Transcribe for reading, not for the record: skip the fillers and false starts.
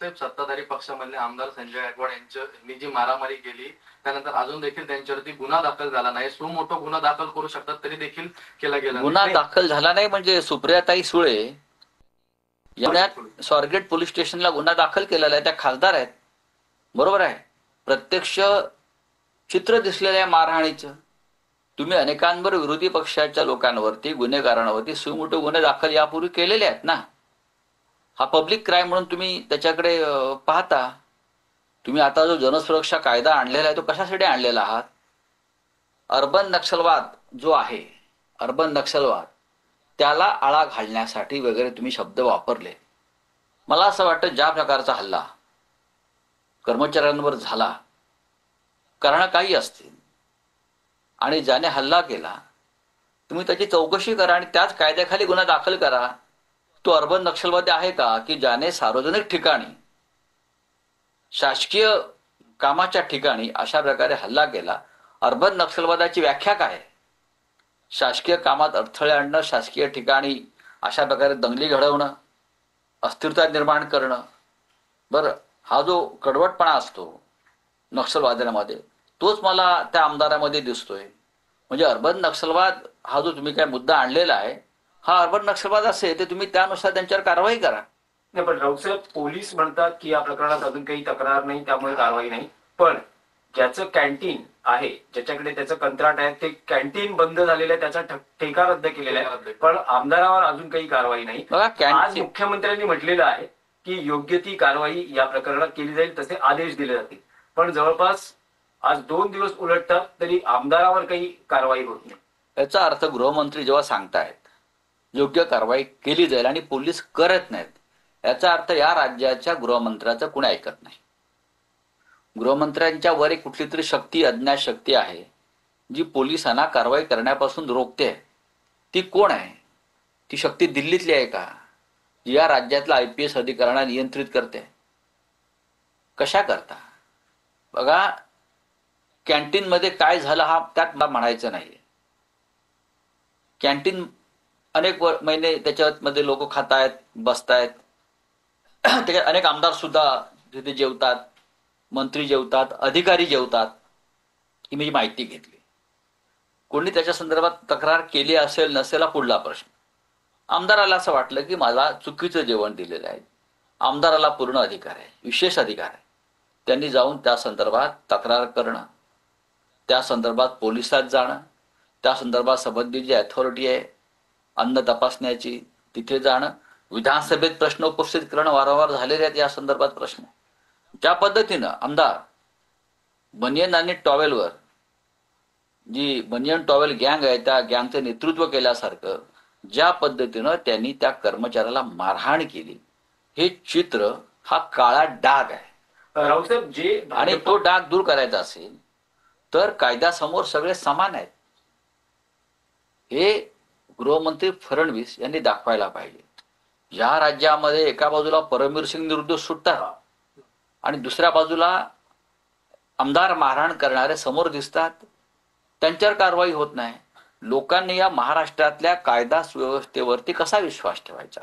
साहेब, सत्ताधारी पक्षामधले आमदार संजय गायकवाड यांनी जी मारामारी केली त्यानंतर अजून देखील त्यांच्यावरती गुन्हा दाखल झाला नाही. सुमोठो गुन्हा दाखल करू शकतात तरी देखील केला गेला गुन्हा दाखल झाला नाही म्हणजे सुप्रियाताई सुळे यांना स्वारगेट पोलीस स्टेशनला गुन्हा दाखल केलेला आहे. त्या खासदार आहेत, बरोबर आहे. प्रत्यक्ष चित्र दिसलेल्या मारहाणीचं तुम्ही अनेकांवर विरोधी पक्षाच्या लोकांवरती गुन्हेगारांवरती सुमोठो गुन्हे दाखल यापूर्वी केलेले आहेत ना. हा पब्लिक क्राईम म्हणून तुम्ही त्याच्याकडे पाहता. तुम्ही आता जो जनसुरक्षा कायदा आणलेला आहे तो कशासाठी आणलेला आहात? अर्बन नक्षलवाद जो आहे, अर्बन नक्षलवाद, त्याला आळा घालण्यासाठी वगैरे तुम्ही शब्द वापरले. मला असं वाटतं ज्या प्रकारचा हल्ला कर्मचाऱ्यांवर झाला, कारण काही असतील, आणि ज्याने हल्ला केला तुम्ही त्याची चौकशी करा आणि त्याच कायद्याखाली गुन्हा दाखल करा. तो अर्बन नक्षलवादी आहे का की ज्याने सार्वजनिक ठिकाणी शासकीय कामाच्या ठिकाणी अशा प्रकारे हल्ला केला? अर्बन नक्षलवादाची व्याख्या काय? शासकीय कामात अडथळे आणणं, शासकीय ठिकाणी अशा प्रकारे दंगली घडवणं, अस्थिरता निर्माण करणं. बरं, हा जो कडवटपणा असतो नक्षलवाद्यांमध्ये तोच मला त्या आमदारामध्ये दिसतोय. म्हणजे अर्बन नक्षलवाद हा जो तुम्ही काय मुद्दा आणलेला आहे हा अर्बन नक्षलवाद असेल तर तुम्ही त्यानुसार त्यांच्यावर कारवाई करा. नाही, पण राऊत साहेब, पोलीस म्हणतात की या प्रकरणात अजून काही तक्रार नाही, त्यामुळे कारवाई नाही. पण ज्याचं कॅन्टीन आहे, ज्याच्याकडे त्याचं कंत्राट आहे, ते कॅन्टीन बंद झालेलं आहे, त्याचा ठेका रद्द केलेला आहे, पण आमदारावर अजून काही कारवाई नाही. आज मुख्यमंत्र्यांनी म्हटलेलं आहे की योग्य ती कारवाई या प्रकरणात केली जाईल, तसे आदेश दिले जातील. पण जवळपास आज 2 दिवस उलटतात तरी आमदारावर काही कारवाई होत नाही. याचा अर्थ गृहमंत्री जेव्हा सांगतायत योग्य कारवाई केली जाईल आणि पोलीस करत नाहीत, याचा अर्थ या राज्याच्या गृहमंत्र्याचं कुणी ऐकत नाही. गृहमंत्र्यांच्या वर एक कुठली तरी शक्ती, अज्ञात शक्ती आहे जी पोलिसांना कारवाई करण्यापासून रोखते. ती कोण आहे? ती शक्ती दिल्लीतली आहे का, जी या राज्यातल्या IPS अधिकाऱ्यांना नियंत्रित करते? कशा करता? बघा, कॅन्टीन मध्ये काय झालं हा त्यात म्हणायचं नाहीये. कॅन्टीन अनेक महिने त्याच्यामध्ये लोक खातायत, बसतायत, त्याच्यात अनेक आमदार सुद्धा तिथे जेवतात, मंत्री जेवतात, अधिकारी जेवतात, ही मी माहिती घेतली. कोणी त्याच्या संदर्भात तक्रार केली असेल नसेल हा पुढला प्रश्न. आमदाराला असं वाटलं की मला चुकीचं जेवण दिलेलं आहे. आमदाराला पूर्ण अधिकार आहे, विशेष अधिकार आहे. त्यांनी जाऊन त्या संदर्भात तक्रार करणं, त्या संदर्भात पोलिसात जाणं, त्या संदर्भात संबंधित जी अथॉरिटी आहे अन्न तपासण्याची तिथे जाणं, विधानसभेत प्रश्न उपस्थित करणं वारंवार झालेले आहेत या संदर्भात प्रश्न. ज्या पद्धतीनं आमदार बनियन आणि टॉवेलवर, जी बनियन टॉवेल गँग आहे त्या गँगचं नेतृत्व केल्यासारखं ज्या पद्धतीनं त्यांनी त्या कर्मचाऱ्याला मारहाण केली, हे चित्र हा काळा डाग आहे. राऊतसाहेब, जे आणि तो डाग दूर करायचा असेल तर कायद्यासमोर सगळे समान आहेत हे गृहमंत्री फडणवीस यांनी दाखवायला पाहिजे. या राज्यामध्ये एका बाजूला परमवीर सिंग निर्दोष सुटतात आणि दुसऱ्या बाजूला आमदार मारहाण करणारे समोर दिसतात, त्यांच्यावर कारवाई होत नाही. लोकांनी या महाराष्ट्रातल्या कायदा सुव्यवस्थेवरती कसा विश्वास ठेवायचा?